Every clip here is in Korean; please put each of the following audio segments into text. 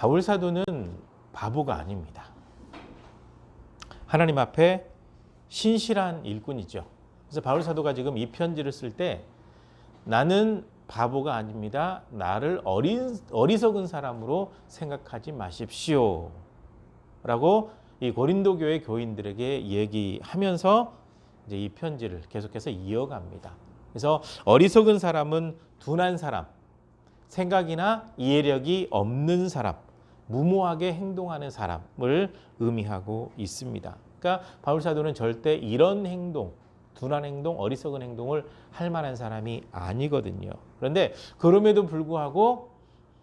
바울 사도는 바보가 아닙니다. 하나님 앞에 신실한 일꾼이죠. 그래서 바울 사도가 지금 이 편지를 쓸 때 나는 바보가 아닙니다. 나를 어리석은 사람으로 생각하지 마십시오. 라고 이 고린도 교회 교인들에게 얘기하면서 이제 이 편지를 계속해서 이어갑니다. 그래서 어리석은 사람은 둔한 사람, 생각이나 이해력이 없는 사람, 무모하게 행동하는 사람을 의미하고 있습니다. 그러니까 바울 사도는 절대 이런 행동, 둔한 행동, 어리석은 행동을 할 만한 사람이 아니거든요. 그런데 그럼에도 불구하고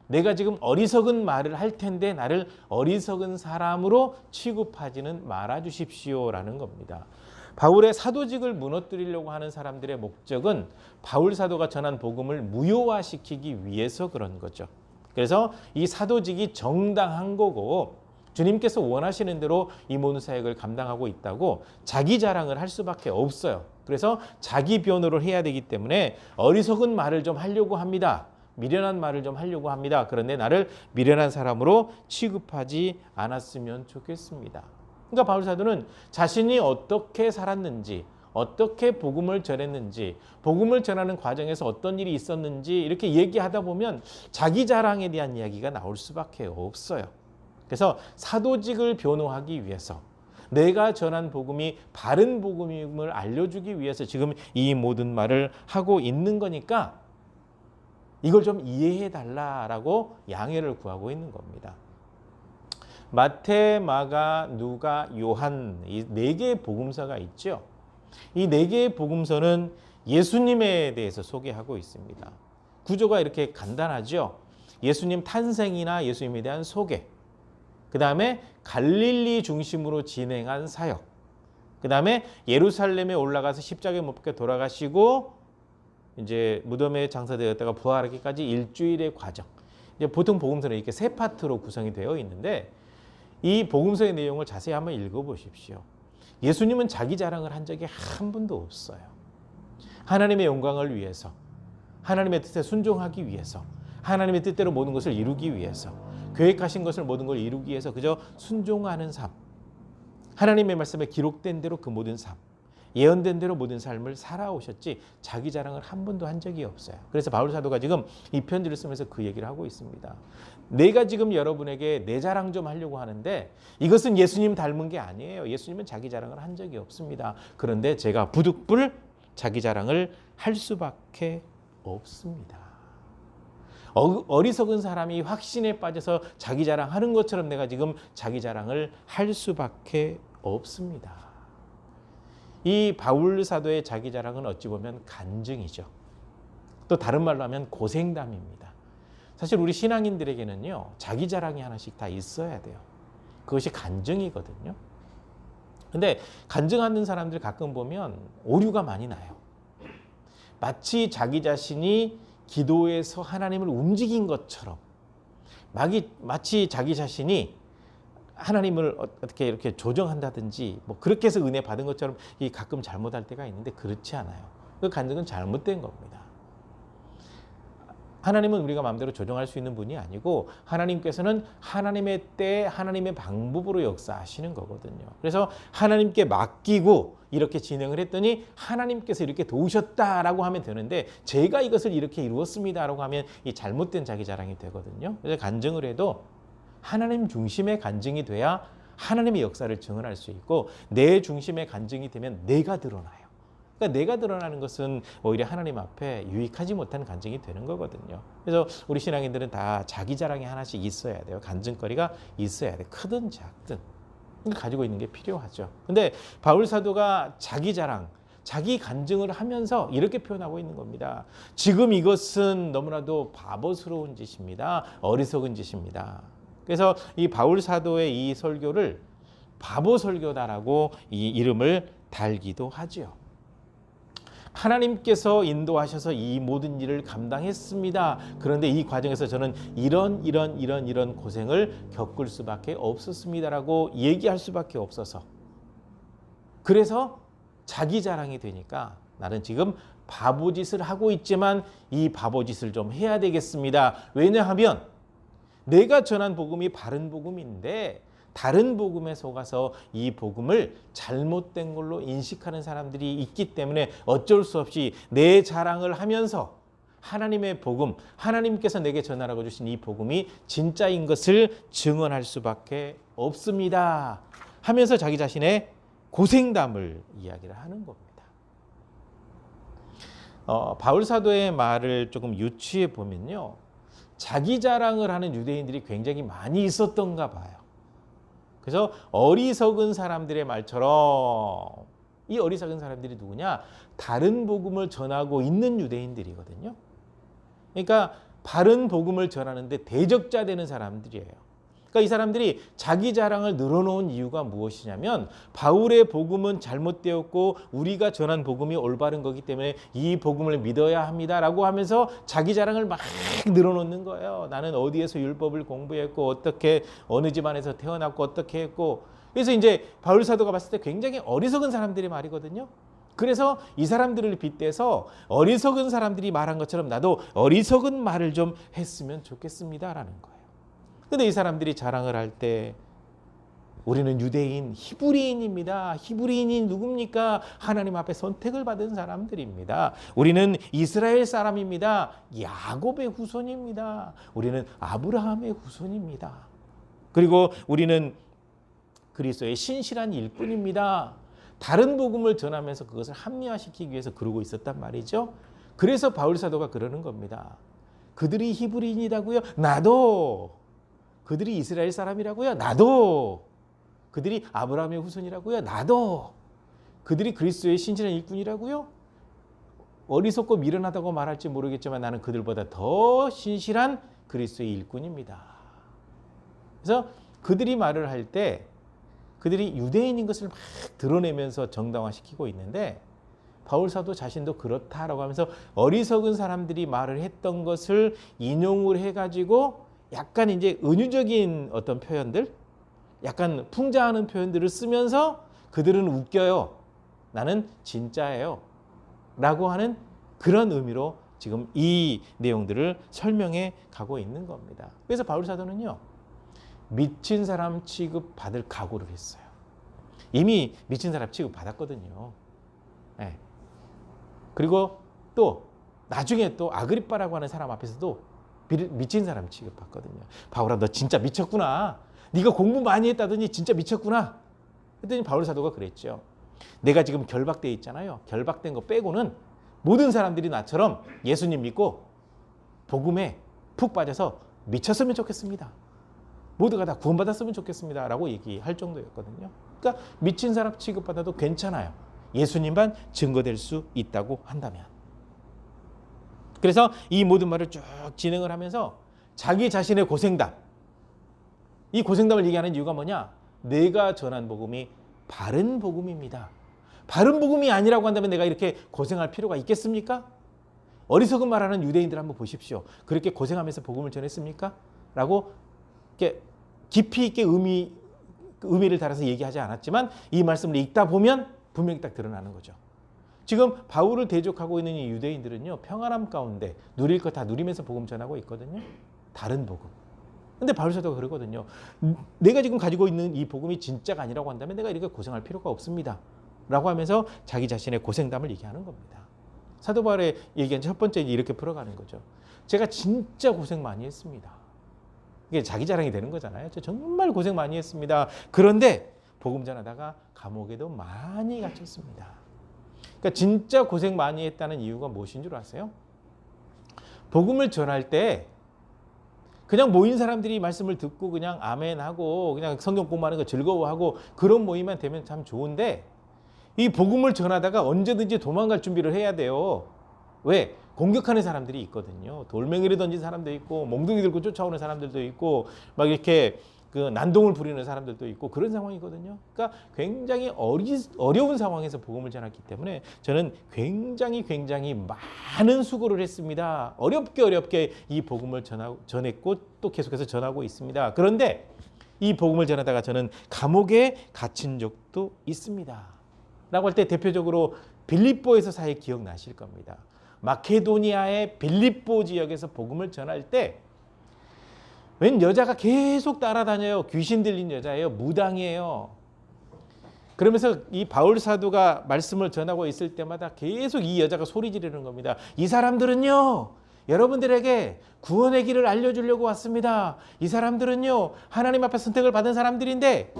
내가 지금 어리석은 말을 할 텐데 나를 어리석은 사람으로 취급하지는 말아 주십시오라는 겁니다. 바울의 사도직을 무너뜨리려고 하는 사람들의 목적은 바울 사도가 전한 복음을 무효화시키기 위해서 그런 거죠. 그래서 이 사도직이 정당한 거고 주님께서 원하시는 대로 이 모든 사역을 감당하고 있다고 자기 자랑을 할 수밖에 없어요. 그래서 자기 변호를 해야 되기 때문에 어리석은 말을 좀 하려고 합니다. 미련한 말을 좀 하려고 합니다. 그런데 나를 미련한 사람으로 취급하지 않았으면 좋겠습니다. 그러니까 바울 사도는 자신이 어떻게 살았는지, 어떻게 복음을 전했는지, 복음을 전하는 과정에서 어떤 일이 있었는지 이렇게 얘기하다 보면 자기 자랑에 대한 이야기가 나올 수밖에 없어요. 그래서 사도직을 변호하기 위해서 내가 전한 복음이 바른 복음임을 알려주기 위해서 지금 이 모든 말을 하고 있는 거니까 이걸 좀 이해해 달라라고 양해를 구하고 있는 겁니다. 마태, 마가, 누가, 요한 이 네 개의 복음서가 있죠. 이 네 개의 복음서는 예수님에 대해서 소개하고 있습니다. 구조가 이렇게 간단하죠. 예수님 탄생이나 예수님에 대한 소개, 그 다음에 갈릴리 중심으로 진행한 사역, 그 다음에 예루살렘에 올라가서 십자가에 못 박혀 돌아가시고 이제 무덤에 장사되었다가 부활하기까지 일주일의 과정. 이제 보통 복음서는 이렇게 세 파트로 구성이 되어 있는데 이 복음서의 내용을 자세히 한번 읽어보십시오. 예수님은 자기 자랑을 한 적이 한 번도 없어요. 하나님의 영광을 위해서, 하나님의 뜻에 순종하기 위해서, 하나님의 뜻대로 모든 것을 이루기 위해서, 계획하신 것을 모든 걸 이루기 위해서 그저 순종하는 삶, 하나님의 말씀에 기록된 대로 그 모든 삶, 예언된 대로 모든 삶을 살아오셨지 자기 자랑을 한 번도 한 적이 없어요. 그래서 바울 사도가 지금 이 편지를 쓰면서 그 얘기를 하고 있습니다. 내가 지금 여러분에게 내 자랑 좀 하려고 하는데 이것은 예수님 닮은 게 아니에요. 예수님은 자기 자랑을 한 적이 없습니다. 그런데 제가 부득불 자기 자랑을 할 수밖에 없습니다. 어리석은 사람이 확신에 빠져서 자기 자랑하는 것처럼 내가 지금 자기 자랑을 할 수밖에 없습니다. 이 바울 사도의 자기 자랑은 어찌 보면 간증이죠. 또 다른 말로 하면 고생담입니다. 사실 우리 신앙인들에게는요, 자기 자랑이 하나씩 다 있어야 돼요. 그것이 간증이거든요. 근데 간증하는 사람들 가끔 보면 오류가 많이 나요. 마치 자기 자신이 기도에서 하나님을 움직인 것처럼 마치 자기 자신이 하나님을 어떻게 이렇게 조정한다든지 뭐 그렇게 해서 은혜 받은 것처럼 가끔 잘못할 때가 있는데 그렇지 않아요. 그 간증은 잘못된 겁니다. 하나님은 우리가 마음대로 조정할 수 있는 분이 아니고 하나님께서는 하나님의 때 하나님의 방법으로 역사하시는 거거든요. 그래서 하나님께 맡기고 이렇게 진행을 했더니 하나님께서 이렇게 도우셨다라고 하면 되는데 제가 이것을 이렇게 이루었습니다라고 하면 이 잘못된 자기 자랑이 되거든요. 그래서 간증을 해도 하나님 중심의 간증이 돼야 하나님의 역사를 증언할 수 있고 내 중심의 간증이 되면 내가 드러나요. 그러니까 내가 드러나는 것은 오히려 하나님 앞에 유익하지 못한 간증이 되는 거거든요. 그래서 우리 신앙인들은 다 자기 자랑이 하나씩 있어야 돼요. 간증거리가 있어야 돼요. 크든 작든 가지고 있는 게 필요하죠. 근데 바울 사도가 자기 자랑, 자기 간증을 하면서 이렇게 표현하고 있는 겁니다. 지금 이것은 너무나도 바보스러운 짓입니다. 어리석은 짓입니다. 그래서 이 바울 사도의 이 설교를 바보 설교다라고 이 이름을 달기도 하죠. 하나님께서 인도하셔서 이 모든 일을 감당했습니다. 그런데 이 과정에서 저는 이런 고생을 겪을 수밖에 없었습니다라고 얘기할 수밖에 없어서 그래서 자기 자랑이 되니까 나는 지금 바보짓을 하고 있지만 이 바보짓을 좀 해야 되겠습니다. 왜냐하면 내가 전한 복음이 바른 복음인데 다른 복음에 속아서 이 복음을 잘못된 걸로 인식하는 사람들이 있기 때문에 어쩔 수 없이 내 자랑을 하면서 하나님의 복음, 하나님께서 내게 전하라고 주신 이 복음이 진짜인 것을 증언할 수밖에 없습니다 하면서 자기 자신의 고생담을 이야기를 하는 겁니다. 바울 사도의 말을 조금 유추해 보면요, 자기 자랑을 하는 유대인들이 굉장히 많이 있었던가 봐요. 그래서 어리석은 사람들의 말처럼, 이 어리석은 사람들이 누구냐? 다른 복음을 전하고 있는 유대인들이거든요. 그러니까 바른 복음을 전하는데 대적자 되는 사람들이에요. 그러니까 이 사람들이 자기 자랑을 늘어놓은 이유가 무엇이냐면 바울의 복음은 잘못되었고 우리가 전한 복음이 올바른 거기 때문에 이 복음을 믿어야 합니다라고 하면서 자기 자랑을 막 늘어놓는 거예요. 나는 어디에서 율법을 공부했고 어떻게 어느 집안에서 태어났고 어떻게 했고. 그래서 이제 바울 사도가 봤을 때 굉장히 어리석은 사람들의 말이거든요. 그래서 이 사람들을 빗대서 어리석은 사람들이 말한 것처럼 나도 어리석은 말을 좀 했으면 좋겠습니다라는 거예요. 근데 이 사람들이 자랑을 할 때 우리는 유대인, 히브리인입니다. 히브리인이 누굽니까? 하나님 앞에 선택을 받은 사람들입니다. 우리는 이스라엘 사람입니다. 야곱의 후손입니다. 우리는 아브라함의 후손입니다. 그리고 우리는 그리스도의 신실한 일꾼입니다. 다른 복음을 전하면서 그것을 합리화시키기 위해서 그러고 있었단 말이죠. 그래서 바울 사도가 그러는 겁니다. 그들이 히브리인이라고요? 나도. 그들이 이스라엘 사람이라고요? 나도. 그들이 아브라함의 후손이라고요? 나도. 그들이 그리스도의 신실한 일꾼이라고요? 어리석고 미련하다고 말할지 모르겠지만 나는 그들보다 더 신실한 그리스도의 일꾼입니다. 그래서 그들이 말을 할 때 그들이 유대인인 것을 막 드러내면서 정당화시키고 있는데 바울 사도 자신도 그렇다라고 하면서 어리석은 사람들이 말을 했던 것을 인용을 해가지고 약간 이제 은유적인 어떤 표현들, 약간 풍자하는 표현들을 쓰면서 그들은 웃겨요. 나는 진짜예요. 라고 하는 그런 의미로 지금 이 내용들을 설명해 가고 있는 겁니다. 그래서 바울 사도는요, 미친 사람 취급 받을 각오를 했어요. 이미 미친 사람 취급 받았거든요. 네. 그리고 또 나중에 또 아그리빠라고 하는 사람 앞에서도 미친 사람 취급받거든요. 바울아, 너 진짜 미쳤구나. 네가 공부 많이 했다더니 진짜 미쳤구나. 그랬더니 바울 사도가 그랬죠. 내가 지금 결박돼 있잖아요. 결박된 거 빼고는 모든 사람들이 나처럼 예수님 믿고 복음에 푹 빠져서 미쳤으면 좋겠습니다. 모두가 다 구원받았으면 좋겠습니다. 라고 얘기할 정도였거든요. 그러니까 미친 사람 취급받아도 괜찮아요. 예수님만 증거될 수 있다고 한다면. 그래서 이 모든 말을 쭉 진행을 하면서 자기 자신의 고생담, 이 고생담을 얘기하는 이유가 뭐냐? 내가 전한 복음이 바른 복음입니다. 바른 복음이 아니라고 한다면 내가 이렇게 고생할 필요가 있겠습니까? 어리석은 말하는 유대인들 한번 보십시오. 그렇게 고생하면서 복음을 전했습니까? 라고 이렇게 깊이 있게 의미를 달아서 얘기하지 않았지만 이 말씀을 읽다 보면 분명히 딱 드러나는 거죠. 지금 바울을 대적하고 있는 이 유대인들은요, 평안함 가운데 누릴 거 다 누리면서 복음 전하고 있거든요. 다른 복음. 근데 바울 사도가 그러거든요. 내가 지금 가지고 있는 이 복음이 진짜가 아니라고 한다면 내가 이렇게 고생할 필요가 없습니다. 라고 하면서 자기 자신의 고생담을 얘기하는 겁니다. 사도 바울의 얘기한 첫 번째 이렇게 풀어가는 거죠. 제가 진짜 고생 많이 했습니다. 이게 자기 자랑이 되는 거잖아요. 저 정말 고생 많이 했습니다. 그런데 복음 전하다가 감옥에도 많이 갇혔습니다. 그러니까 진짜 고생 많이 했다는 이유가 무엇인 줄 아세요? 복음을 전할 때 그냥 모인 사람들이 말씀을 듣고 그냥 아멘하고 그냥 성경 공부하는 거 즐거워하고 그런 모임만 되면 참 좋은데 이 복음을 전하다가 언제든지 도망갈 준비를 해야 돼요. 왜? 공격하는 사람들이 있거든요. 돌멩이를 던진 사람도 있고 몽둥이 들고 쫓아오는 사람들도 있고 막 이렇게 그 난동을 부리는 사람들도 있고 그런 상황이거든요. 그러니까 굉장히 어려운 상황에서 복음을 전했기 때문에 저는 굉장히 많은 수고를 했습니다. 어렵게 이 복음을 전했고 또 계속해서 전하고 있습니다. 그런데 이 복음을 전하다가 저는 감옥에 갇힌 적도 있습니다. 라고 할 때 대표적으로 빌립보에서 사회 기억나실 겁니다. 마케도니아의 빌립보 지역에서 복음을 전할 때 웬 여자가 계속 따라다녀요. 귀신 들린 여자예요. 무당이에요. 그러면서 이 바울 사도가 말씀을 전하고 있을 때마다 계속 이 여자가 소리 지르는 겁니다. 이 사람들은요, 여러분들에게 구원의 길을 알려주려고 왔습니다. 이 사람들은요, 하나님 앞에 선택을 받은 사람들인데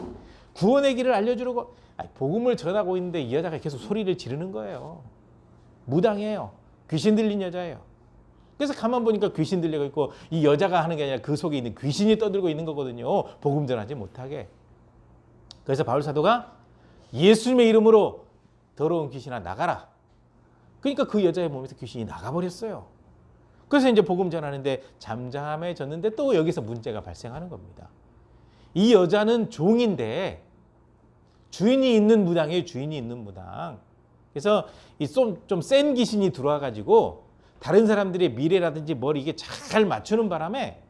구원의 길을 알려주려고 복음을 전하고 있는데 이 여자가 계속 소리를 지르는 거예요. 무당이에요. 귀신 들린 여자예요. 그래서 가만 보니까 귀신 들리고 있고 이 여자가 하는 게 아니라 그 속에 있는 귀신이 떠들고 있는 거거든요. 복음 전하지 못하게. 그래서 바울 사도가 예수님의 이름으로 더러운 귀신아 나가라. 그러니까 그 여자의 몸에서 귀신이 나가버렸어요. 그래서 이제 복음 전하는데 잠잠해졌는데 또 여기서 문제가 발생하는 겁니다. 이 여자는 종인데 주인이 있는 무당이에요. 주인이 있는 무당. 그래서 좀 센 귀신이 들어와가지고 다른 사람들의 미래라든지 뭘 이게 잘 맞추는 바람에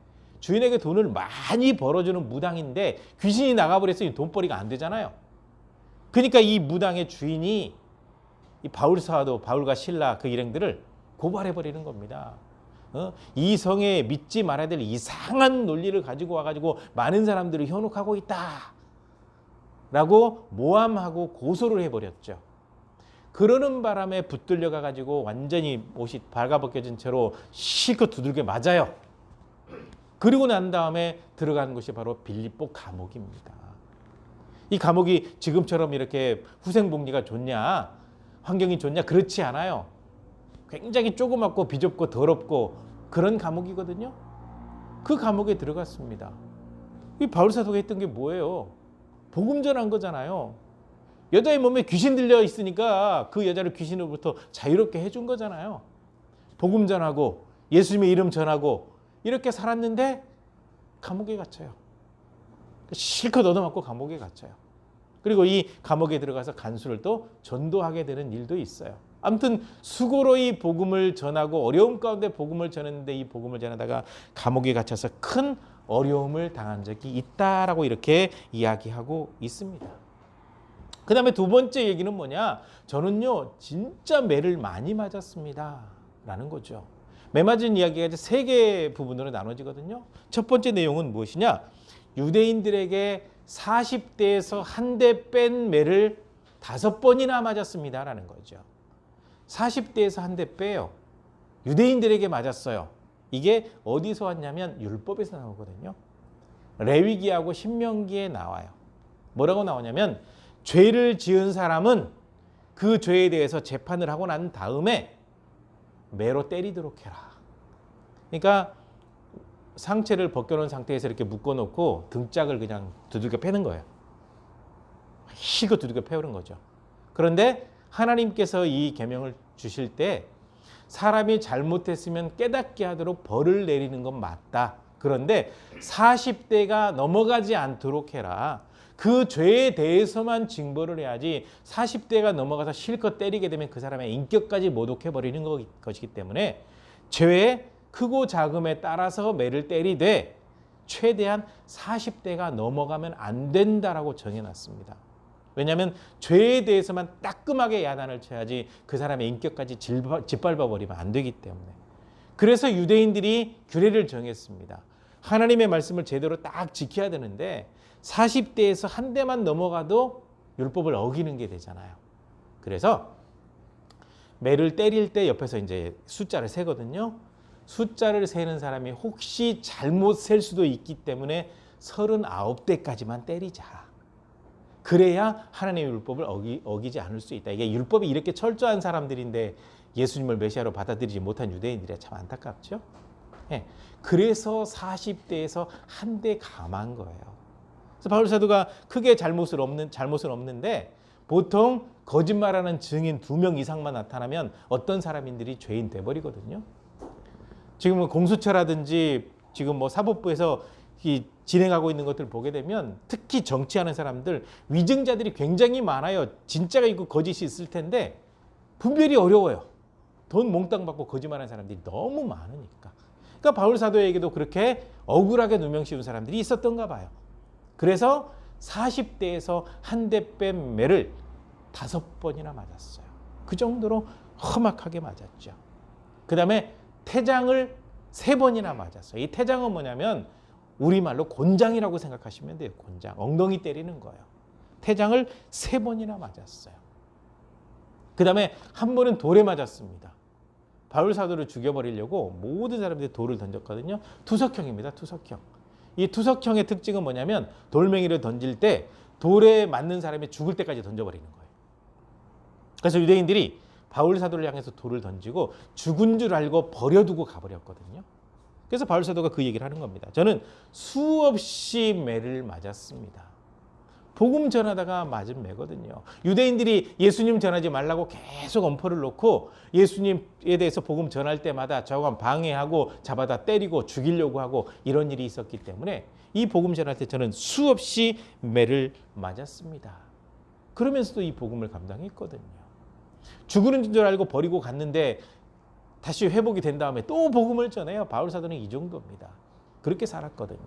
주인에게 돈을 많이 벌어주는 무당인데 귀신이 나가버렸으니 돈벌이가 안 되잖아요. 그러니까 이 무당의 주인이 이 바울 사도, 바울과 실라 그 일행들을 고발해버리는 겁니다. 이 성에 믿지 말아야 될 이상한 논리를 가지고 와가지고 많은 사람들을 현혹하고 있다. 라고 모함하고 고소를 해버렸죠. 그러는 바람에 붙들려 가가지고 완전히 옷이 발가벗겨진 채로 실컷 두들겨 맞아요. 그리고 난 다음에 들어가는 곳이 바로 빌립보 감옥입니다. 이 감옥이 지금처럼 이렇게 후생복리가 좋냐, 환경이 좋냐, 그렇지 않아요. 굉장히 조그맣고 비좁고 더럽고 그런 감옥이거든요. 그 감옥에 들어갔습니다. 이 바울 사도가 했던 게 뭐예요? 복음 전한 거잖아요. 여자의 몸에 귀신 들려 있으니까 그 여자를 귀신으로부터 자유롭게 해준 거잖아요. 복음 전하고 예수님의 이름 전하고 이렇게 살았는데 감옥에 갇혀요. 실컷 얻어맞고 감옥에 갇혀요. 그리고 이 감옥에 들어가서 간수를 또 전도하게 되는 일도 있어요. 아무튼 수고로 이 복음을 전하고 어려움 가운데 복음을 전했는데 이 복음을 전하다가 감옥에 갇혀서 큰 어려움을 당한 적이 있다라고 이렇게 이야기하고 있습니다. 그 다음에 두 번째 얘기는 뭐냐? 저는요 진짜 매를 많이 맞았습니다 라는 거죠. 매 맞은 이야기가 세 개의 부분으로 나눠지거든요. 첫 번째 내용은 무엇이냐? 유대인들에게 40대에서 한 대 뺀 매를 5번이나 맞았습니다 라는 거죠. 40대에서 한 대 빼요. 유대인들에게 맞았어요. 이게 어디서 왔냐면 율법에서 나오거든요. 레위기하고 신명기에 나와요. 뭐라고 나오냐면 죄를 지은 사람은 그 죄에 대해서 재판을 하고 난 다음에 매로 때리도록 해라. 그러니까 상체를 벗겨놓은 상태에서 이렇게 묶어놓고 등짝을 그냥 두들겨 패는 거예요. 실컷 두들겨 패는 거죠. 그런데 하나님께서 이 계명을 주실 때 사람이 잘못했으면 깨닫게 하도록 벌을 내리는 건 맞다. 그런데 40대가 넘어가지 않도록 해라. 그 죄에 대해서만 징벌을 해야지 40대가 넘어가서 실컷 때리게 되면 그 사람의 인격까지 모독해버리는 것이기 때문에 죄의 크고 작음에 따라서 매를 때리되 최대한 40대가 넘어가면 안 된다라고 정해놨습니다. 왜냐하면 죄에 대해서만 따끔하게 야단을 쳐야지 그 사람의 인격까지 짓밟아버리면 안 되기 때문에. 그래서 유대인들이 규례를 정했습니다. 하나님의 말씀을 제대로 딱 지켜야 되는데 40대에서 한 대만 넘어가도 율법을 어기는 게 되잖아요. 그래서 매를 때릴 때 옆에서 이제 숫자를 세거든요. 숫자를 세는 사람이 혹시 잘못 셀 수도 있기 때문에 39대까지만 때리자. 그래야 하나님의 율법을 어기지 않을 수 있다. 이게 율법이 이렇게 철저한 사람들인데 예수님을 메시아로 받아들이지 못한 유대인들이 참 안타깝죠. 네. 그래서 40대에서 한 대 감한 거예요. 그래서 바울 사도가 크게 잘못은 없는데 보통 거짓말하는 증인 2명 이상만 나타나면 어떤 사람인들이 죄인 돼버리거든요. 지금 공수처라든지 지금 뭐 사법부에서 진행하고 있는 것들을 보게 되면 특히 정치하는 사람들 위증자들이 굉장히 많아요. 진짜가 있고 거짓이 있을 텐데 분별이 어려워요. 돈 몽땅 받고 거짓말하는 사람들이 너무 많으니까. 그러니까 바울 사도에게도 그렇게 억울하게 누명 씌운 사람들이 있었던가 봐요. 그래서 40대에서 한 대 뺀 매를 5번이나 맞았어요. 그 정도로 험악하게 맞았죠. 그 다음에 태장을 3번이나 맞았어요. 이 태장은 뭐냐면 우리말로 곤장이라고 생각하시면 돼요. 곤장. 엉덩이 때리는 거예요. 태장을 3번이나 맞았어요. 그 다음에 한 번은 돌에 맞았습니다. 바울 사도를 죽여버리려고 모든 사람들이 돌을 던졌거든요. 투석형입니다. 투석형. 이 투석형의 특징은 뭐냐면 돌멩이를 던질 때 돌에 맞는 사람이 죽을 때까지 던져버리는 거예요. 그래서 유대인들이 바울 사도를 향해서 돌을 던지고 죽은 줄 알고 버려두고 가버렸거든요. 그래서 바울 사도가 그 얘기를 하는 겁니다. 저는 수없이 매를 맞았습니다. 복음 전하다가 맞은 매거든요. 유대인들이 예수님 전하지 말라고 계속 엄포를 놓고 예수님에 대해서 복음 전할 때마다 저가 방해하고 잡아다 때리고 죽이려고 하고 이런 일이 있었기 때문에 이 복음 전할 때 저는 수없이 매를 맞았습니다. 그러면서도 이 복음을 감당했거든요. 죽는 줄 알고 버리고 갔는데 다시 회복이 된 다음에 또 복음을 전해요. 바울 사도는 이 정도입니다. 그렇게 살았거든요.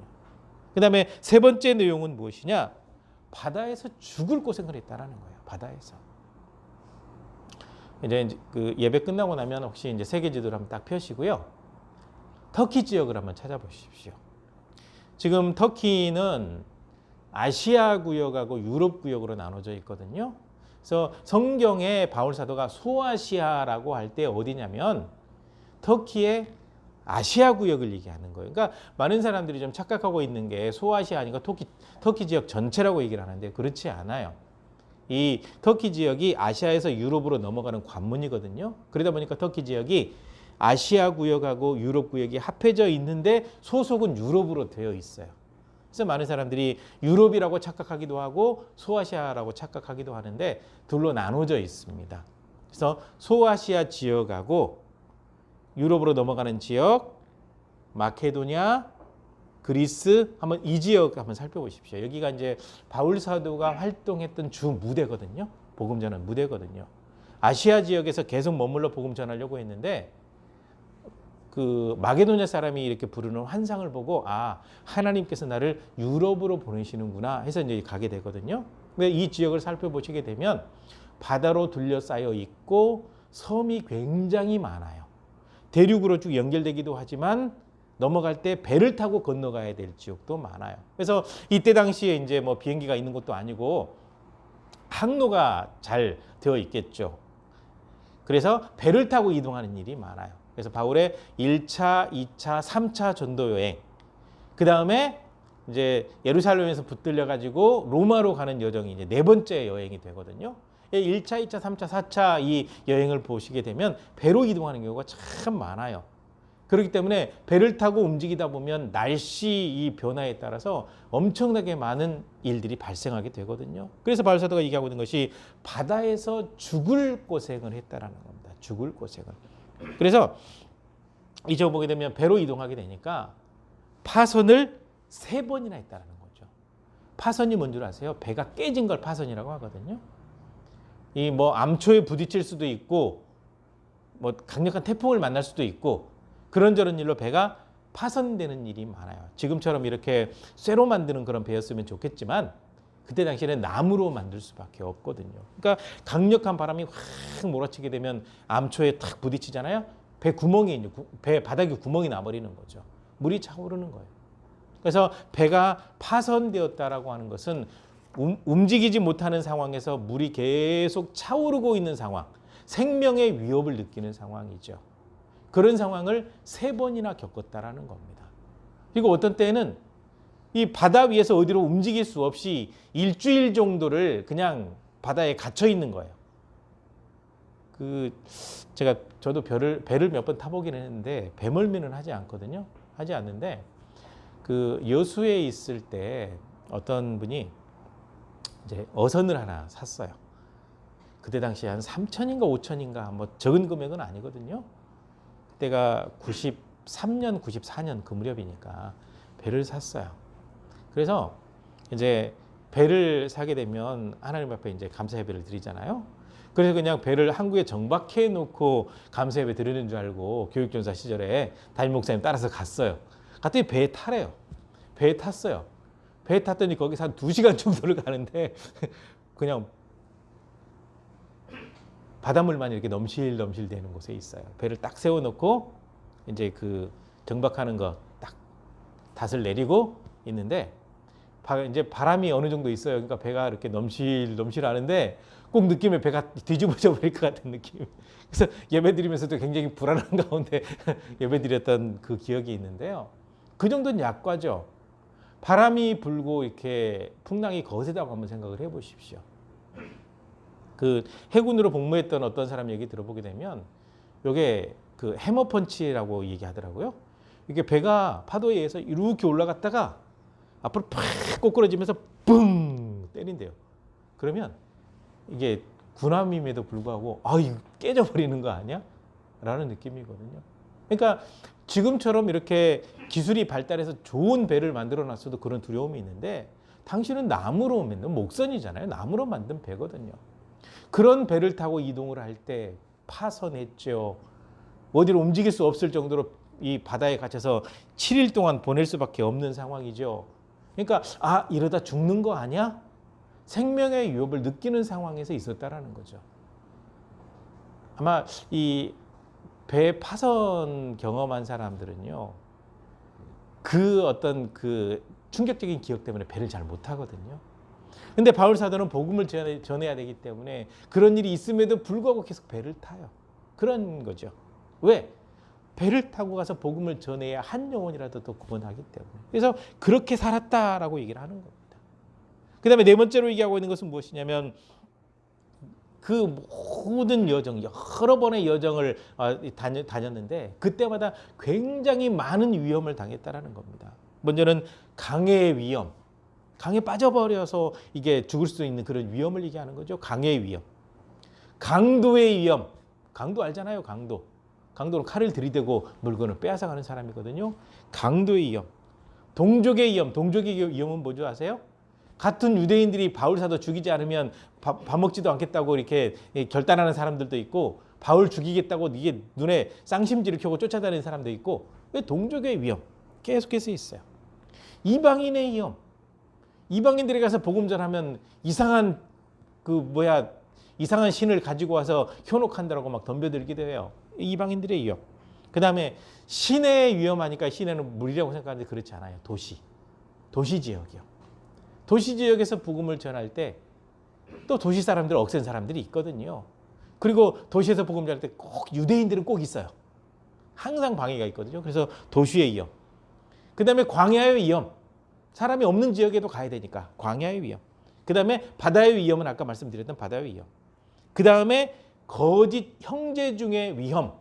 그 다음에 3번째 내용은 무엇이냐? 바다에서 죽을 고생을 했다라는 거예요. 바다에서. 이제 그 예배 끝나고 나면 혹시 이제 세계 지도를 한번 딱 펴시고요. 터키 지역을 한번 찾아보십시오. 지금 터키는 아시아 구역하고 유럽 구역으로 나눠져 있거든요. 그래서 성경에 바울 사도가 소아시아라고 할 때 어디냐면 터키의 아시아 구역을 얘기하는 거예요. 그러니까 많은 사람들이 좀 착각하고 있는 게 소아시아 아니고 터키 지역 전체라고 얘기를 하는데 그렇지 않아요. 이 터키 지역이 아시아에서 유럽으로 넘어가는 관문이거든요. 그러다 보니까 터키 지역이 아시아 구역하고 유럽 구역이 합해져 있는데 소속은 유럽으로 되어 있어요. 그래서 많은 사람들이 유럽이라고 착각하기도 하고 소아시아라고 착각하기도 하는데 둘로 나눠져 있습니다. 그래서 소아시아 지역하고 유럽으로 넘어가는 지역, 마케도니아, 그리스, 한번 이 지역 한번 살펴보십시오. 여기가 이제 바울 사도가 활동했던 주 무대거든요. 복음 전하는 무대거든요. 아시아 지역에서 계속 머물러 복음 전하려고 했는데 그 마게도냐 사람이 이렇게 부르는 환상을 보고 아, 하나님께서 나를 유럽으로 보내시는구나 해서 이제 가게 되거든요. 근데 이 지역을 살펴보시게 되면 바다로 둘러싸여 있고 섬이 굉장히 많아요. 대륙으로 쭉 연결되기도 하지만 넘어갈 때 배를 타고 건너가야 될 지역도 많아요. 그래서 이때 당시에 이제 뭐 비행기가 있는 것도 아니고 항로가 잘 되어 있겠죠. 그래서 배를 타고 이동하는 일이 많아요. 그래서 바울의 1차, 2차, 3차 전도 여행, 그 다음에 이제 예루살렘에서 붙들려 가지고 로마로 가는 여정이 이제 4번째 여행이 되거든요. 1차, 2차, 3차, 4차 이 여행을 보시게 되면 배로 이동하는 경우가 참 많아요. 그렇기 때문에 배를 타고 움직이다 보면 날씨 이 변화에 따라서 엄청나게 많은 일들이 발생하게 되거든요. 그래서 바울 사도가 얘기하고 있는 것이 바다에서 죽을 고생을 했다라는 겁니다. 죽을 고생을. 그래서 이제 보게 되면 배로 이동하게 되니까 파선을 3번이나 했다라는 거죠. 파선이 뭔 줄 아세요? 배가 깨진 걸 파선이라고 하거든요. 이 뭐 암초에 부딪힐 수도 있고 뭐 강력한 태풍을 만날 수도 있고 그런저런 일로 배가 파손되는 일이 많아요. 지금처럼 이렇게 쇠로 만드는 그런 배였으면 좋겠지만 그때 당시에는 나무로 만들 수밖에 없거든요. 그러니까 강력한 바람이 확 몰아치게 되면 암초에 탁 부딪히잖아요. 배 바닥에 구멍이 나버리는 거죠. 물이 차오르는 거예요. 그래서 배가 파손되었다라고 하는 것은 움직이지 못하는 상황에서 물이 계속 차오르고 있는 상황, 생명의 위협을 느끼는 상황이죠. 그런 상황을 3번이나 겪었다라는 겁니다. 그리고 어떤 때는 이 바다 위에서 어디로 움직일 수 없이 일주일 정도를 그냥 바다에 갇혀 있는 거예요. 저도 배를 몇 번 타보긴 했는데 배멀미는 하지 않거든요. 하지 않는데 그 여수에 있을 때 어떤 분이 이제 어선을 하나 샀어요. 그때 당시에 한 3천인가 5천인가 뭐 적은 금액은 아니거든요. 그때가 93년, 94년 그 무렵이니까 배를 샀어요. 그래서 이제 배를 사게 되면 하나님 앞에 이제 감사 예배를 드리잖아요. 그래서 그냥 배를 항구에 정박해 놓고 감사 예배 드리는 줄 알고 교육전사 시절에 담임 목사님 따라서 갔어요. 갔더니 배에 타래요. 배에 탔어요. 배에 탔더니 거기서 한 2시간 정도를 가는데 그냥 바닷물만 이렇게 넘실넘실 되는 곳에 있어요. 배를 딱 세워놓고 이제 그 정박하는 거 딱 닷을 내리고 있는데 이제 바람이 어느 정도 있어요. 그러니까 배가 이렇게 넘실하는데 꼭 느낌에 배가 뒤집어져 버릴 것 같은 느낌. 그래서 예배 드리면서도 굉장히 불안한 가운데 예배 드렸던 그 기억이 있는데요. 그 정도는 약과죠. 바람이 불고 이렇게 풍랑이 거세다고 한번 생각을 해보십시오. 그 해군으로 복무했던 어떤 사람 얘기 들어보게 되면 이게 그 해머펀치라고 얘기하더라고요. 이게 배가 파도에 의해서 이렇게 올라갔다가 앞으로 팍 꼬꾸라지면서 붕 때린대요. 그러면 이게 군함임에도 불구하고 이거 깨져버리는 거 아니야? 라는 느낌이거든요. 그러니까 지금처럼 이렇게 기술이 발달해서 좋은 배를 만들어 놨어도 그런 두려움이 있는데 당신은 나무로 만든 목선이잖아요. 나무로 만든 배거든요. 그런 배를 타고 이동을 할 때 파선했죠. 어디로 움직일 수 없을 정도로 이 바다에 갇혀서 7일 동안 보낼 수밖에 없는 상황이죠. 그러니까 이러다 죽는 거 아니야? 생명의 위협을 느끼는 상황에서 있었다라는 거죠. 아마 이 배 파선 경험한 사람들은요, 그 어떤 그 충격적인 기억 때문에 배를 잘 못 타거든요. 근데 바울 사도는 복음을 전해야 되기 때문에 그런 일이 있음에도 불구하고 계속 배를 타요. 그런 거죠. 왜? 배를 타고 가서 복음을 전해야 한 영혼이라도 더 구원하기 때문에. 그래서 그렇게 살았다라고 얘기를 하는 겁니다. 그 다음에 네 번째로 얘기하고 있는 것은 무엇이냐면 그 모든 여정, 여러 번의 여정을 다녔는데 그때마다 굉장히 많은 위험을 당했다라는 겁니다. 먼저는 강의 위험. 강에 빠져버려서 이게 죽을 수 있는 그런 위험을 얘기하는 거죠. 강의 위험. 강도의 위험. 강도 알잖아요. 강도. 강도는 칼을 들이대고 물건을 빼앗아가는 사람이거든요. 강도의 위험. 동족의 위험. 동족의 위험은 뭐죠 아세요? 같은 유대인들이 바울 사도 죽이지 않으면 밥 먹지도 않겠다고 이렇게 결단하는 사람들도 있고 바울 죽이겠다고 이게 눈에 쌍심지를 켜고 쫓아다니는 사람도 있고 왜 동족의 위험 계속해서 있어요. 이방인의 위험. 이방인들이 가서 복음 전하면 이상한 이상한 신을 가지고 와서 현혹한다라고 막 덤벼들기도 해요. 이방인들의 위험. 그 다음에 시내에 위험하니까 시내는 물이라고 생각하는데 그렇지 않아요. 도시 지역이요. 도시 지역에서 복음을 전할 때 또 도시 사람들 억센 사람들이 있거든요. 그리고 도시에서 복음 전할 때 꼭 유대인들은 꼭 있어요. 항상 방해가 있거든요. 그래서 도시의 위험. 그 다음에 광야의 위험. 사람이 없는 지역에도 가야 되니까 광야의 위험. 그 다음에 바다의 위험은 아까 말씀드렸던 바다의 위험. 그 다음에 거짓 형제 중의 위험.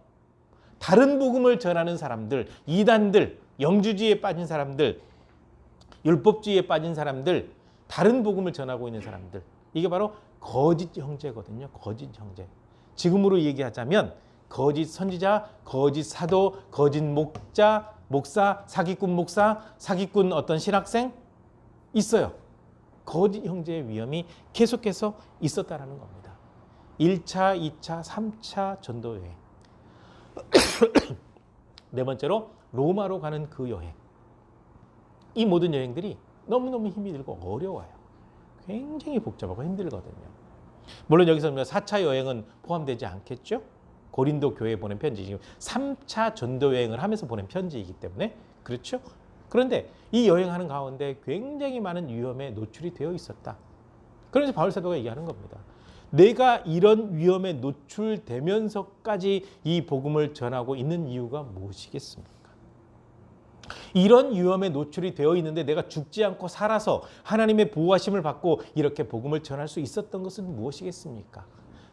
다른 복음을 전하는 사람들, 이단들, 영주주의에 빠진 사람들, 율법주의에 빠진 사람들, 다른 복음을 전하고 있는 사람들. 이게 바로 거짓 형제거든요. 거짓 형제. 지금으로 얘기하자면 거짓 선지자, 거짓 사도, 거짓 목사, 사기꾼 목사, 사기꾼 어떤 신학생 있어요. 거짓 형제의 위험이 계속해서 있었다라는 겁니다. 1차, 2차, 3차 전도 여행. 네 번째로 로마로 가는 그 여행. 이 모든 여행들이 너무너무 힘이 들고 어려워요. 굉장히 복잡하고 힘들거든요. 물론 여기서 4차 여행은 포함되지 않겠죠. 고린도 교회에 보낸 편지, 지금 3차 전도 여행을 하면서 보낸 편지이기 때문에 그렇죠. 그런데 이 여행하는 가운데 굉장히 많은 위험에 노출이 되어 있었다. 그래서 바울 사도가 얘기하는 겁니다. 내가 이런 위험에 노출되면서까지 이 복음을 전하고 있는 이유가 무엇이겠습니까? 이런 위험에 노출이 되어 있는데 내가 죽지 않고 살아서 하나님의 보호하심을 받고 이렇게 복음을 전할 수 있었던 것은 무엇이겠습니까?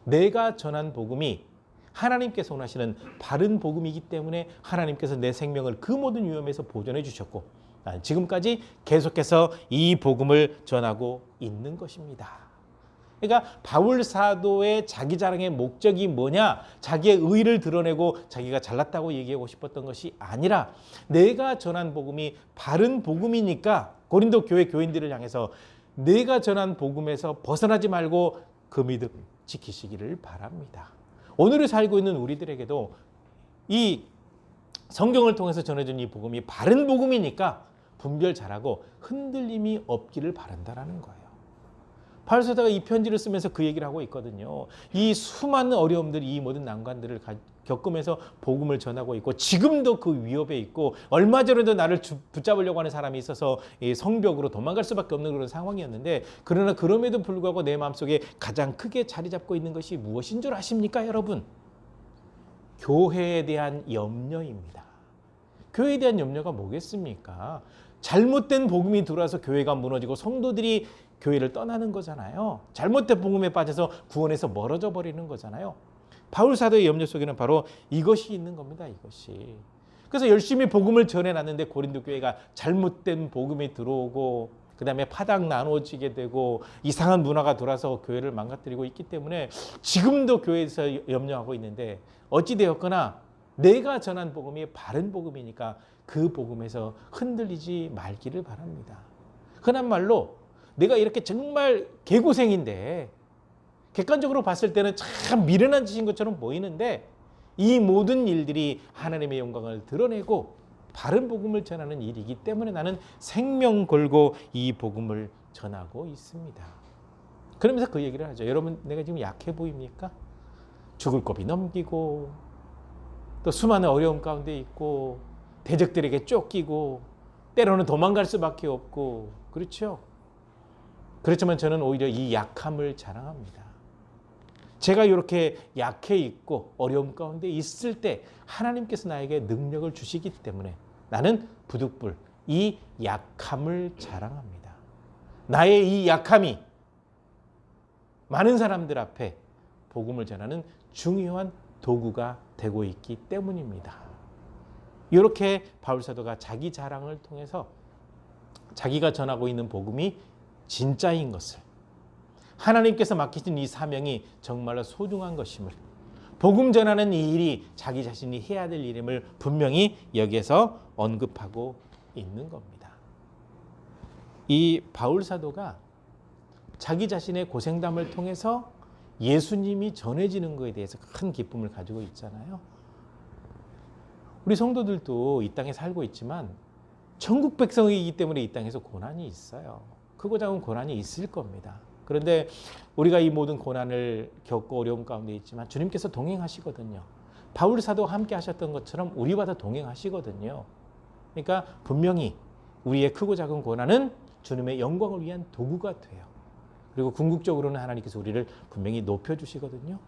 내가 전한 복음이 하나님께서 원하시는 바른 복음이기 때문에 하나님께서 내 생명을 그 모든 위험에서 보존해 주셨고 나는 지금까지 계속해서 이 복음을 전하고 있는 것입니다. 그러니까 바울 사도의 자기 자랑의 목적이 뭐냐? 자기의 의를 드러내고 자기가 잘났다고 얘기하고 싶었던 것이 아니라 내가 전한 복음이 바른 복음이니까 고린도 교회 교인들을 향해서 내가 전한 복음에서 벗어나지 말고 그 믿음 지키시기를 바랍니다. 오늘을 살고 있는 우리들에게도 이 성경을 통해서 전해준 이 복음이 바른 복음이니까 분별 잘하고 흔들림이 없기를 바란다라는 거예요. 바울 사도가 이 편지를 쓰면서 그 얘기를 하고 있거든요. 이 수많은 어려움들, 이 모든 난관들을 겪으면서 복음을 전하고 있고 지금도 그 위협에 있고 얼마 전에도 나를 붙잡으려고 하는 사람이 있어서 이 성벽으로 도망갈 수밖에 없는 그런 상황이었는데 그러나 그럼에도 불구하고 내 마음속에 가장 크게 자리 잡고 있는 것이 무엇인 줄 아십니까, 여러분? 교회에 대한 염려입니다. 교회에 대한 염려가 뭐겠습니까? 잘못된 복음이 들어와서 교회가 무너지고 성도들이 교회를 떠나는 거잖아요. 잘못된 복음에 빠져서 구원에서 멀어져 버리는 거잖아요. 바울 사도의 염려 속에는 바로 이것이 있는 겁니다. 이것이. 그래서 열심히 복음을 전해놨는데 고린도 교회가 잘못된 복음이 들어오고 그 다음에 파닥 나눠지게 되고 이상한 문화가 돌아서 교회를 망가뜨리고 있기 때문에 지금도 교회에서 염려하고 있는데 어찌되었거나 내가 전한 복음이 바른 복음이니까 그 복음에서 흔들리지 말기를 바랍니다. 흔한 말로 내가 이렇게 정말 개고생인데 객관적으로 봤을 때는 참 미련한 짓인 것처럼 보이는데 이 모든 일들이 하나님의 영광을 드러내고 바른 복음을 전하는 일이기 때문에 나는 생명 걸고 이 복음을 전하고 있습니다. 그러면서 그 얘기를 하죠. 여러분, 내가 지금 약해 보입니까? 죽을 고비 넘기고 또 수많은 어려움 가운데 있고 대적들에게 쫓기고 때로는 도망갈 수밖에 없고 그렇죠? 그렇지만 저는 오히려 이 약함을 자랑합니다. 제가 이렇게 약해 있고 어려움 가운데 있을 때 하나님께서 나에게 능력을 주시기 때문에 나는 부득불 이 약함을 자랑합니다. 나의 이 약함이 많은 사람들 앞에 복음을 전하는 중요한 도구가 되고 있기 때문입니다. 이렇게 바울 사도가 자기 자랑을 통해서 자기가 전하고 있는 복음이 진짜인 것을, 하나님께서 맡기신 이 사명이 정말로 소중한 것임을, 복음 전하는 이 일이 자기 자신이 해야 될 일임을 분명히 여기에서 언급하고 있는 겁니다. 이 바울 사도가 자기 자신의 고생담을 통해서 예수님이 전해지는 것에 대해서 큰 기쁨을 가지고 있잖아요. 우리 성도들도 이 땅에 살고 있지만 천국 백성이기 때문에 이 땅에서 고난이 있어요. 크고 작은 고난이 있을 겁니다. 그런데 우리가 이 모든 고난을 겪고 어려움 가운데 있지만 주님께서 동행하시거든요. 바울 사도와 함께 하셨던 것처럼 우리와도 동행하시거든요. 그러니까 분명히 우리의 크고 작은 고난은 주님의 영광을 위한 도구가 돼요. 그리고 궁극적으로는 하나님께서 우리를 분명히 높여주시거든요.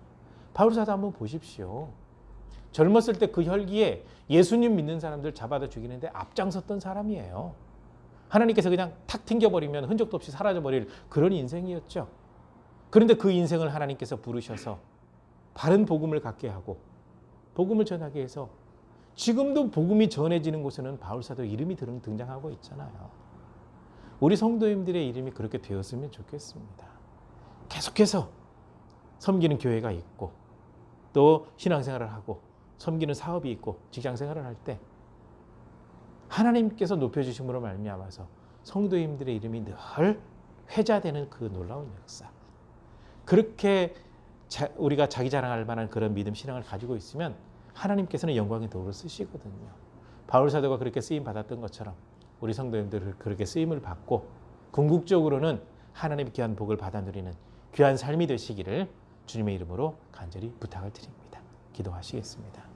바울 사도 한번 보십시오. 젊었을 때 그 혈기에 예수님 믿는 사람들 잡아다 죽이는데 앞장섰던 사람이에요. 하나님께서 그냥 탁 튕겨버리면 흔적도 없이 사라져버릴 그런 인생이었죠. 그런데 그 인생을 하나님께서 부르셔서 바른 복음을 갖게 하고 복음을 전하게 해서 지금도 복음이 전해지는 곳에는 바울 사도 이름이 등장하고 있잖아요. 우리 성도님들의 이름이 그렇게 되었으면 좋겠습니다. 계속해서 섬기는 교회가 있고 또 신앙생활을 하고 섬기는 사업이 있고 직장생활을 할 때 하나님께서 높여주심으로 말미암아서 성도님들의 이름이 늘 회자되는 그 놀라운 역사. 그렇게 우리가 자기 자랑할 만한 그런 믿음 신앙을 가지고 있으면 하나님께서는 영광의 도구로 쓰시거든요. 바울 사도가 그렇게 쓰임 받았던 것처럼 우리 성도님들 그렇게 쓰임을 받고 궁극적으로는 하나님의 귀한 복을 받아 누리는 귀한 삶이 되시기를 주님의 이름으로 간절히 부탁을 드립니다. 기도하시겠습니다.